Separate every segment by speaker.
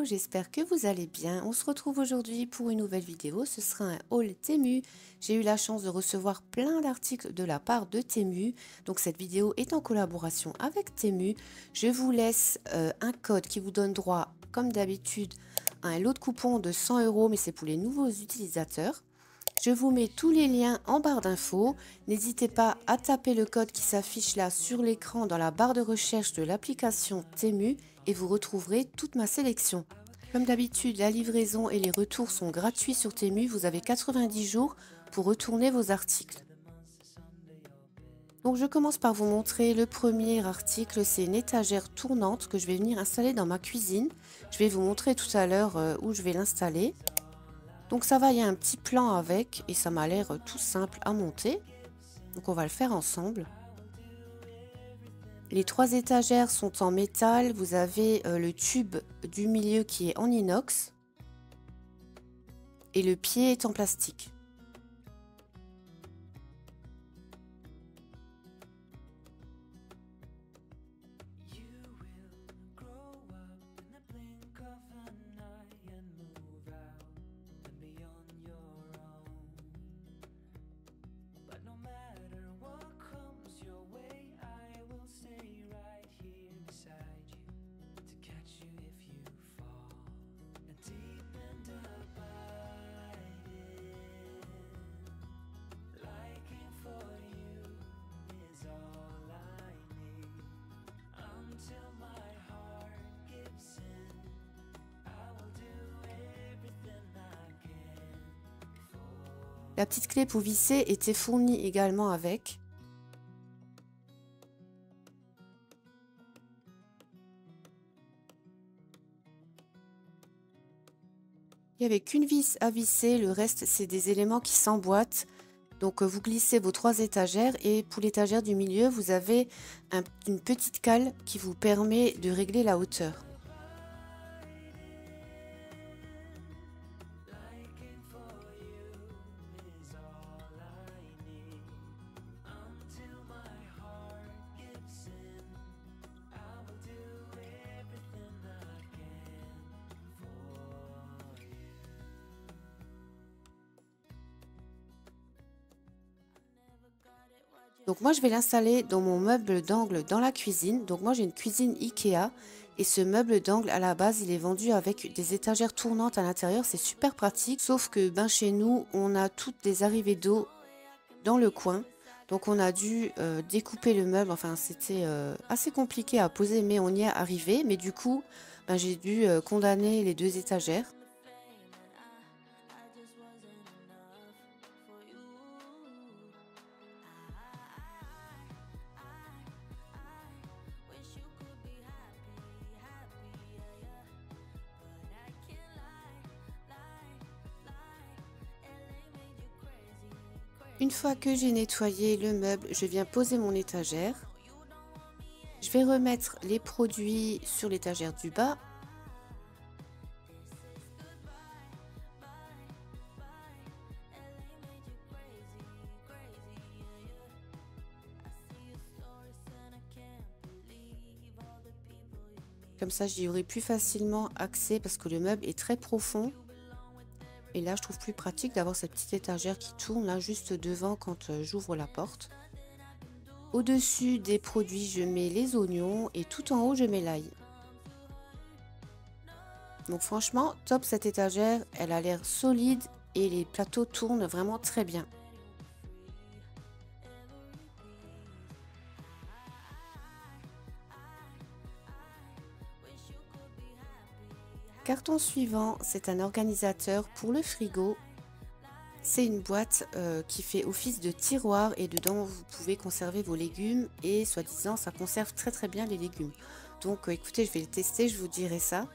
Speaker 1: j'espère que vous allez bien. On se retrouve aujourd'hui pour une nouvelle vidéo. Ce sera un haul Temu. J'ai eu la chance de recevoir plein d'articles de la part de Temu. Donc cette vidéo est en collaboration avec Temu. Je vous laisse un code qui vous donne droit, comme d'habitude, à un lot de coupons de 100 €, mais c'est pour les nouveaux utilisateurs. Je vous mets tous les liens en barre d'infos. N'hésitez pas à taper le code qui s'affiche là sur l'écran dans la barre de recherche de l'application Temu et vous retrouverez toute ma sélection. Comme d'habitude, la livraison et les retours sont gratuits sur Temu. Vous avez 90 jours pour retourner vos articles. Donc je commence par vous montrer le premier article. C'est une étagère tournante que je vais venir installer dans ma cuisine. Je vais vous montrer tout à l'heure où je vais l'installer. Donc ça va, il y a un petit plan avec et ça m'a l'air tout simple à monter. Donc on va le faire ensemble. Les 3 étagères sont en métal. Vous avez le tube du milieu qui est en inox. Et le pied est en plastique. La petite clé pour visser était fournie également avec. Il n'y avait qu'une vis à visser, le reste c'est des éléments qui s'emboîtent. Donc vous glissez vos 3 étagères et pour l'étagère du milieu, vous avez une petite cale qui vous permet de régler la hauteur. Donc moi je vais l'installer dans mon meuble d'angle dans la cuisine. Donc moi j'ai une cuisine Ikea et ce meuble d'angle à la base il est vendu avec des étagères tournantes à l'intérieur. C'est super pratique, sauf que chez nous on a toutes des arrivées d'eau dans le coin. Donc on a dû découper le meuble, enfin c'était assez compliqué à poser mais on y est arrivé. Mais du coup j'ai dû condamner les 2 étagères. Une fois que j'ai nettoyé le meuble, je viens poser mon étagère. Je vais remettre les produits sur l'étagère du bas. Comme ça, j'y aurai plus facilement accès parce que le meuble est très profond. Et là, je trouve plus pratique d'avoir cette petite étagère qui tourne là juste devant quand j'ouvre la porte. Au-dessus des produits, je mets les oignons et tout en haut, je mets l'ail. Donc franchement, top cette étagère, elle a l'air solide et les plateaux tournent vraiment très bien. Carton suivant, c'est un organisateur pour le frigo. C'est une boîte qui fait office de tiroir et dedans vous pouvez conserver vos légumes et soi-disant ça conserve très bien les légumes. Donc écoutez, je vais le tester, je vous dirai ça.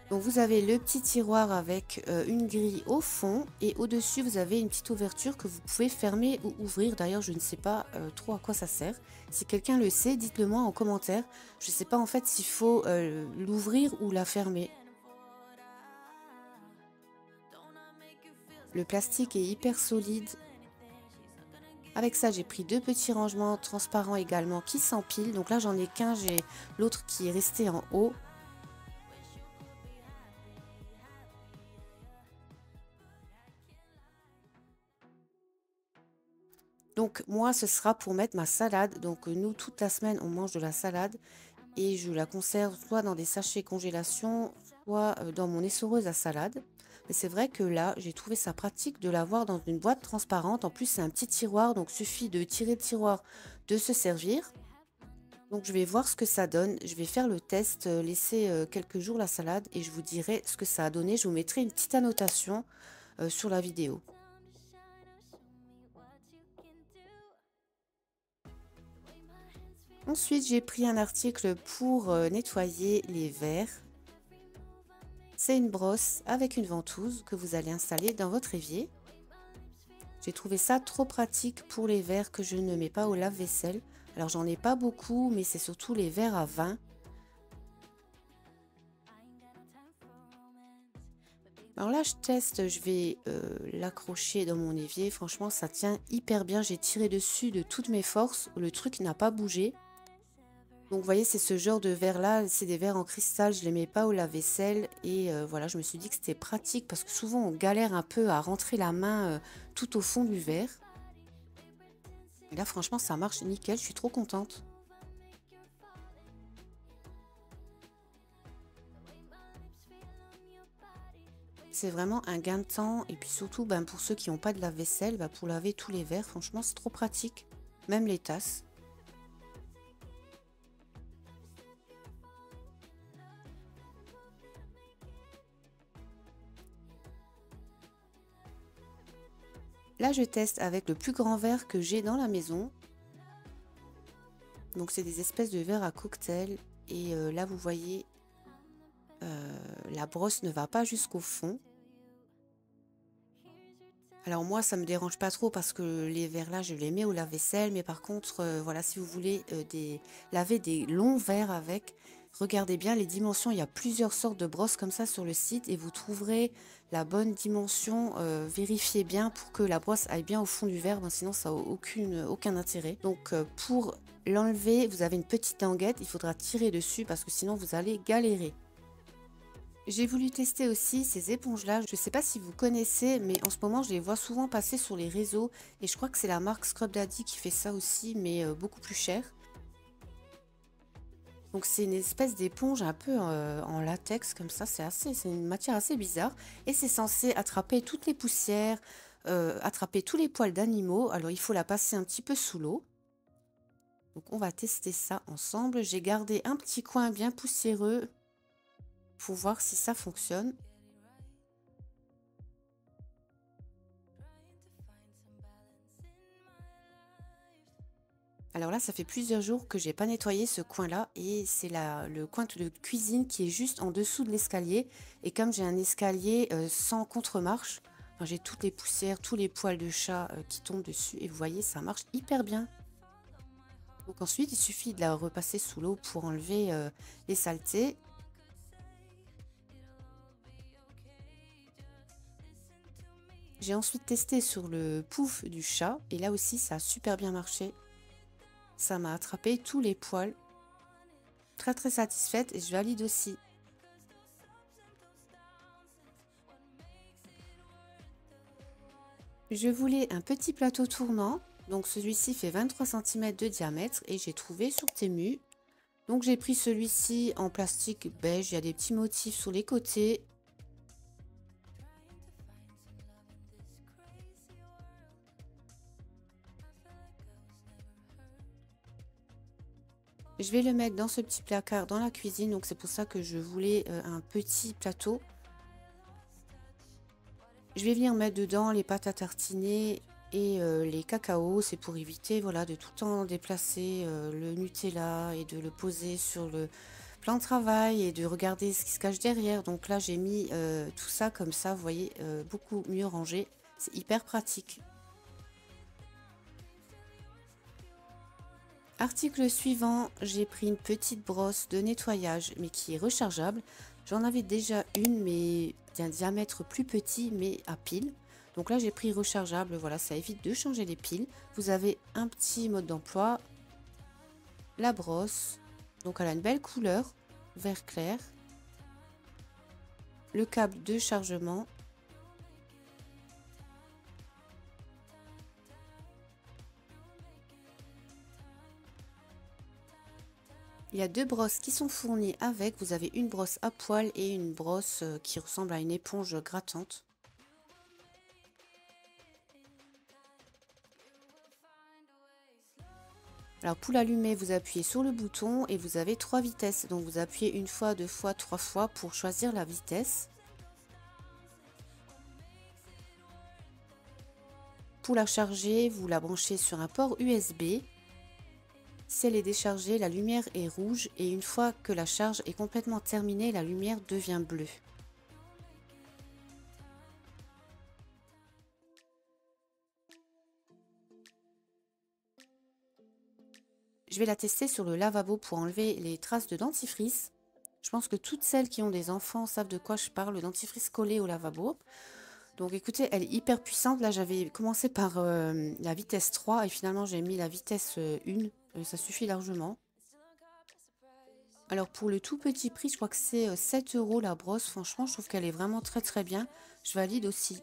Speaker 1: Donc vous avez le petit tiroir avec une grille au fond et au-dessus vous avez une petite ouverture que vous pouvez fermer ou ouvrir. D'ailleurs je ne sais pas trop à quoi ça sert. Si quelqu'un le sait, dites-le moi en commentaire. Je ne sais pas en fait s'il faut l'ouvrir ou la fermer. Le plastique est hyper solide. Avec ça, j'ai pris 2 petits rangements transparents également qui s'empilent. Donc là, j'en ai qu'un, j'ai l'autre qui est resté en haut. Donc moi, ce sera pour mettre ma salade. Donc nous, toute la semaine, on mange de la salade et je la conserve soit dans des sachets congélation, soit dans mon essoreuse à salade. Mais c'est vrai que là, j'ai trouvé ça pratique de l'avoir dans une boîte transparente. En plus, c'est un petit tiroir, donc suffit de tirer le tiroir, de se servir. Donc je vais voir ce que ça donne. Je vais faire le test, laisser quelques jours la salade et je vous dirai ce que ça a donné. Je vous mettrai une petite annotation sur la vidéo. Ensuite, j'ai pris un article pour nettoyer les verres. C'est une brosse avec une ventouse que vous allez installer dans votre évier. J'ai trouvé ça trop pratique pour les verres que je ne mets pas au lave-vaisselle. Alors j'en ai pas beaucoup, mais c'est surtout les verres à vin. Alors là, je teste, je vais l'accrocher dans mon évier. Franchement, ça tient hyper bien. J'ai tiré dessus de toutes mes forces. Le truc n'a pas bougé. Donc, vous voyez, c'est ce genre de verre-là. C'est des verres en cristal. Je ne les mets pas au lave-vaisselle. Et voilà, je me suis dit que c'était pratique parce que souvent, on galère un peu à rentrer la main tout au fond du verre. Et là, franchement, ça marche nickel. Je suis trop contente. C'est vraiment un gain de temps. Et puis surtout, ben, pour ceux qui n'ont pas de lave-vaisselle, ben, pour laver tous les verres, franchement, c'est trop pratique. Même les tasses. Là, je teste avec le plus grand verre que j'ai dans la maison. Donc, c'est des espèces de verres à cocktail. Et là, vous voyez, la brosse ne va pas jusqu'au fond. Alors moi, ça me dérange pas trop parce que les verres là, je les mets au lave-vaisselle. Mais par contre, voilà, si vous voulez laver des longs verres avec, regardez bien les dimensions. Il y a plusieurs sortes de brosses comme ça sur le site et vous trouverez la bonne dimension. Vérifiez bien pour que la brosse aille bien au fond du verre, ben, sinon ça n'a aucun intérêt. Donc pour l'enlever, vous avez une petite languette, il faudra tirer dessus parce que sinon vous allez galérer. J'ai voulu tester aussi ces éponges-là. Je ne sais pas si vous connaissez, mais en ce moment, je les vois souvent passer sur les réseaux. Et je crois que c'est la marque Scrub Daddy qui fait ça aussi, mais beaucoup plus cher. Donc c'est une espèce d'éponge un peu en latex, comme ça. C'est une matière assez bizarre. Et c'est censé attraper toutes les poussières, attraper tous les poils d'animaux. Alors il faut la passer un petit peu sous l'eau. Donc on va tester ça ensemble. J'ai gardé un petit coin bien poussiéreux pour voir si ça fonctionne. Alors là, ça fait plusieurs jours que j'ai pas nettoyé ce coin-là et c'est le coin de cuisine qui est juste en dessous de l'escalier. Et comme j'ai un escalier sans contre-marche, enfin, j'ai toutes les poussières, tous les poils de chat qui tombent dessus et vous voyez, ça marche hyper bien. Donc ensuite, il suffit de la repasser sous l'eau pour enlever les saletés. J'ai ensuite testé sur le pouf du chat et là aussi, ça a super bien marché. Ça m'a attrapé tous les poils. Très très satisfaite et je valide aussi. Je voulais un petit plateau tournant. Donc celui-ci fait 23 cm de diamètre et j'ai trouvé sur Temu. Donc j'ai pris celui-ci en plastique beige. Il y a des petits motifs sur les côtés. Je vais le mettre dans ce petit placard dans la cuisine. Donc c'est pour ça que je voulais un petit plateau. Je vais venir mettre dedans les pâtes à tartiner et les cacaos. C'est pour éviter voilà, de tout le temps déplacer le Nutella et de le poser sur le plan de travail et de regarder ce qui se cache derrière. Donc là, j'ai mis tout ça comme ça, vous voyez, beaucoup mieux rangé. C'est hyper pratique. Article suivant, j'ai pris une petite brosse de nettoyage mais qui est rechargeable. J'en avais déjà une mais d'un diamètre plus petit mais à pile. Donc là j'ai pris rechargeable, voilà, ça évite de changer les piles. Vous avez un petit mode d'emploi, la brosse, donc elle a une belle couleur, vert clair. Le câble de chargement. Il y a deux brosses qui sont fournies avec. Vous avez une brosse à poil et une brosse qui ressemble à une éponge grattante. Alors pour l'allumer, vous appuyez sur le bouton et vous avez 3 vitesses. Donc vous appuyez une fois, deux fois, 3 fois pour choisir la vitesse. Pour la charger, vous la branchez sur un port USB. Si elle est déchargée, la lumière est rouge et une fois que la charge est complètement terminée, la lumière devient bleue. Je vais la tester sur le lavabo pour enlever les traces de dentifrice. Je pense que toutes celles qui ont des enfants savent de quoi je parle, le dentifrice collé au lavabo. Donc écoutez, elle est hyper puissante. Là, j'avais commencé par la vitesse 3 et finalement j'ai mis la vitesse 1. Ça suffit largement. Alors pour le tout petit prix, je crois que c'est 7 € la brosse. Franchement, je trouve qu'elle est vraiment très très bien. Je valide aussi.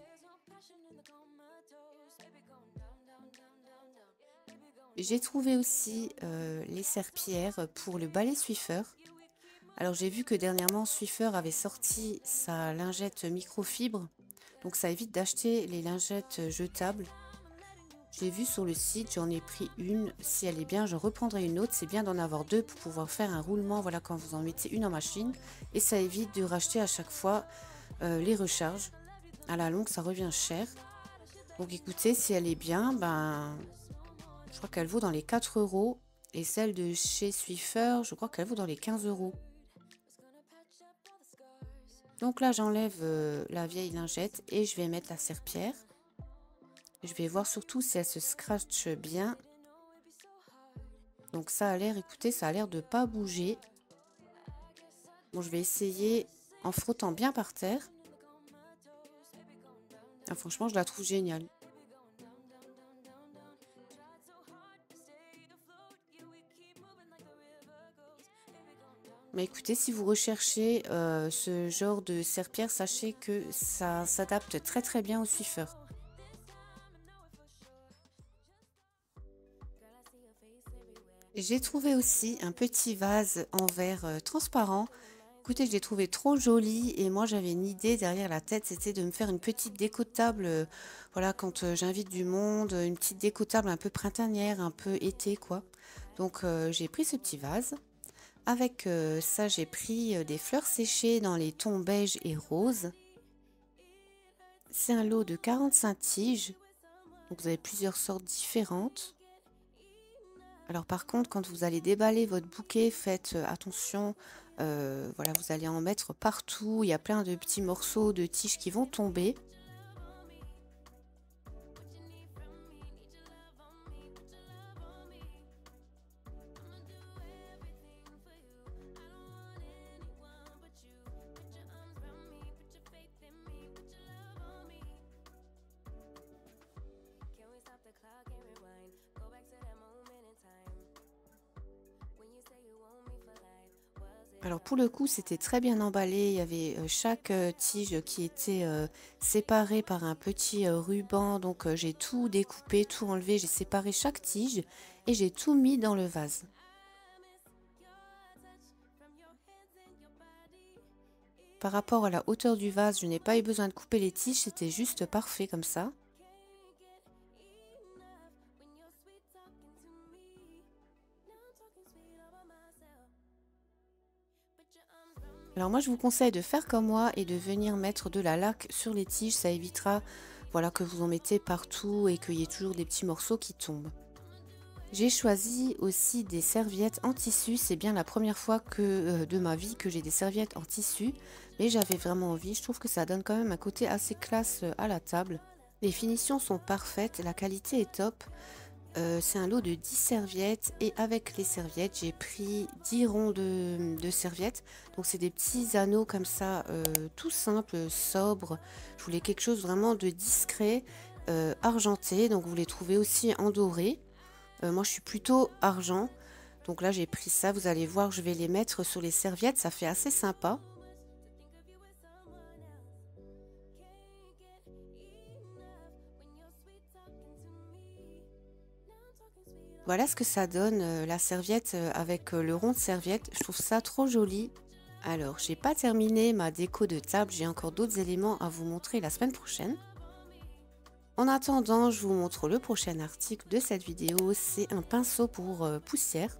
Speaker 1: J'ai trouvé aussi les serpillères pour le balai Swiffer. Alors j'ai vu que dernièrement Swiffer avait sorti sa lingette microfibre. Donc ça évite d'acheter les lingettes jetables. J'ai vu sur le site, j'en ai pris une. Si elle est bien, je reprendrai une autre. C'est bien d'en avoir deux pour pouvoir faire un roulement. Voilà, quand vous en mettez une en machine. Et ça évite de racheter à chaque fois les recharges. À la longue, ça revient cher. Donc écoutez, si elle est bien, ben, je crois qu'elle vaut dans les 4 €. Et celle de chez Swiffer, je crois qu'elle vaut dans les 15 €. Donc là, j'enlève la vieille lingette et je vais mettre la serpillière. Je vais voir surtout si elle se scratche bien. Donc ça a l'air, écoutez, ça a l'air de pas bouger. Bon, je vais essayer en frottant bien par terre. Ah, franchement, je la trouve géniale. Mais écoutez, si vous recherchez ce genre de serpillière, sachez que ça s'adapte très très bien au Swiffer. J'ai trouvé aussi un petit vase en verre transparent. Écoutez, je l'ai trouvé trop joli et moi j'avais une idée derrière la tête, c'était de me faire une petite déco de table, voilà, quand j'invite du monde, une petite déco de table un peu printanière, un peu été quoi. Donc j'ai pris ce petit vase. Avec ça, j'ai pris des fleurs séchées dans les tons beige et rose. C'est un lot de 45 tiges, donc vous avez plusieurs sortes différentes. Alors par contre, quand vous allez déballer votre bouquet, faites attention, voilà, vous allez en mettre partout. Il y a plein de petits morceaux de tiges qui vont tomber. Alors pour le coup, c'était très bien emballé. Il y avait chaque tige qui était séparée par un petit ruban. Donc j'ai tout découpé, tout enlevé. J'ai séparé chaque tige et j'ai tout mis dans le vase. Par rapport à la hauteur du vase, je n'ai pas eu besoin de couper les tiges. C'était juste parfait comme ça. Alors moi je vous conseille de faire comme moi et de venir mettre de la laque sur les tiges, ça évitera voilà, que vous en mettez partout et qu'il y ait toujours des petits morceaux qui tombent. J'ai choisi aussi des serviettes en tissu, c'est bien la première fois de ma vie que j'ai des serviettes en tissu, mais j'avais vraiment envie, je trouve que ça donne quand même un côté assez classe à la table. Les finitions sont parfaites, la qualité est top. C'est un lot de 10 serviettes et avec les serviettes j'ai pris 10 ronds de serviettes, donc c'est des petits anneaux comme ça tout simples, sobres. Je voulais quelque chose vraiment de discret, argenté, donc vous les trouvez aussi en doré. Moi je suis plutôt argent, donc là j'ai pris ça, vous allez voir, je vais les mettre sur les serviettes, ça fait assez sympa. Voilà ce que ça donne, la serviette avec le rond de serviette. Je trouve ça trop joli. Alors, j'ai pas terminé ma déco de table. J'ai encore d'autres éléments à vous montrer la semaine prochaine. En attendant, je vous montre le prochain article de cette vidéo. C'est un pinceau pour poussière.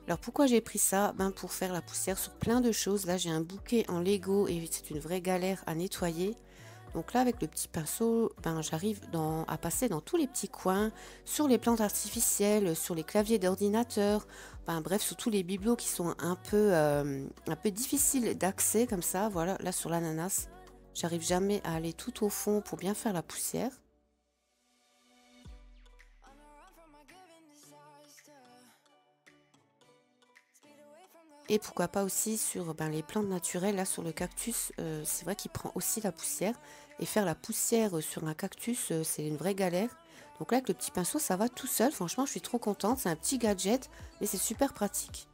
Speaker 1: Alors pourquoi j'ai pris ça? Pour faire la poussière sur plein de choses. Là j'ai un bouquet en Lego et c'est une vraie galère à nettoyer. Donc là avec le petit pinceau, j'arrive à passer dans tous les petits coins, sur les plantes artificielles, sur les claviers d'ordinateur, bref sur tous les bibelots qui sont un peu difficiles d'accès comme ça. Voilà, là sur l'ananas, j'arrive jamais à aller tout au fond pour bien faire la poussière. Et pourquoi pas aussi sur les plantes naturelles, là sur le cactus, c'est vrai qu'il prend aussi la poussière. Et faire la poussière sur un cactus, c'est une vraie galère. Donc là avec le petit pinceau, ça va tout seul. Franchement, je suis trop contente. C'est un petit gadget, mais c'est super pratique.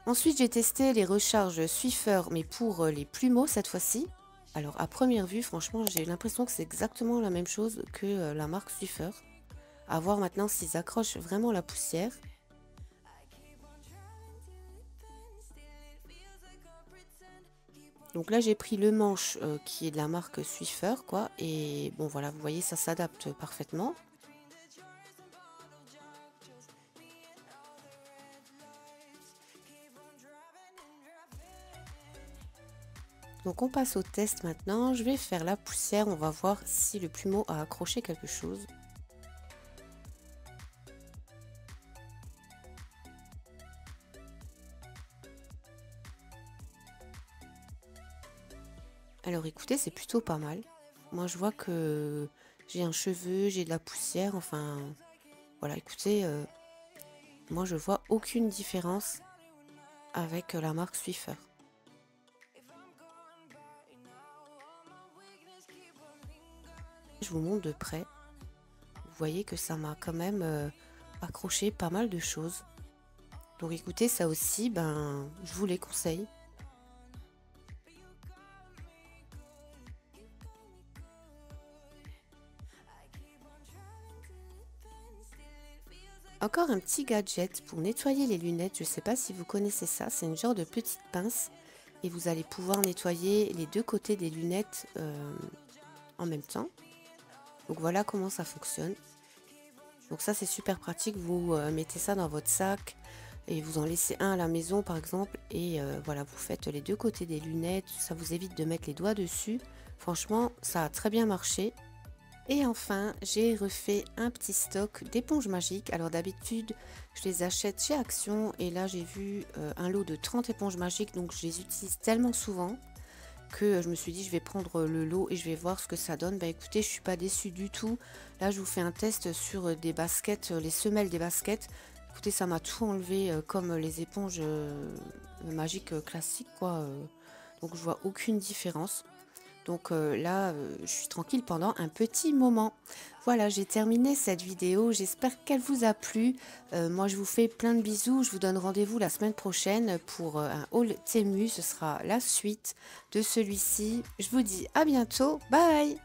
Speaker 1: Ensuite, j'ai testé les recharges Swiffer, mais pour les plumeaux cette fois-ci. Alors à première vue, franchement, j'ai l'impression que c'est exactement la même chose que la marque Swiffer. À voir maintenant s'ils accrochent vraiment la poussière. Donc là j'ai pris le manche qui est de la marque Swiffer quoi, et bon voilà, vous voyez ça s'adapte parfaitement. Donc on passe au test maintenant, je vais faire la poussière, on va voir si le plumeau a accroché quelque chose. Alors écoutez, c'est plutôt pas mal. Moi je vois que j'ai un cheveu, j'ai de la poussière, enfin voilà, écoutez, moi je vois aucune différence avec la marque Swiffer. Je vous montre de près, vous voyez que ça m'a quand même accroché pas mal de choses. Donc écoutez, ça aussi, je vous les conseille. Encore un petit gadget pour nettoyer les lunettes. Je ne sais pas si vous connaissez ça. C'est une genre de petite pince. Et vous allez pouvoir nettoyer les deux côtés des lunettes en même temps. Donc voilà comment ça fonctionne. Donc ça c'est super pratique. Vous mettez ça dans votre sac. Et vous en laissez un à la maison par exemple. Et voilà, vous faites les deux côtés des lunettes. Ça vous évite de mettre les doigts dessus. Franchement, ça a très bien marché. Et enfin, j'ai refait un petit stock d'éponges magiques. Alors d'habitude, je les achète chez Action. Et là, j'ai vu un lot de 30 éponges magiques. Donc je les utilise tellement souvent que je me suis dit, je vais prendre le lot et je vais voir ce que ça donne. Écoutez, je suis pas déçue du tout. Là, je vous fais un test sur des baskets, les semelles des baskets. Écoutez, ça m'a tout enlevé comme les éponges magiques classiques, quoi. Donc je vois aucune différence. Donc là, je suis tranquille pendant un petit moment. Voilà, j'ai terminé cette vidéo. J'espère qu'elle vous a plu. Moi, je vous fais plein de bisous. Je vous donne rendez-vous la semaine prochaine pour un haul Temu. Ce sera la suite de celui-ci. Je vous dis à bientôt. Bye!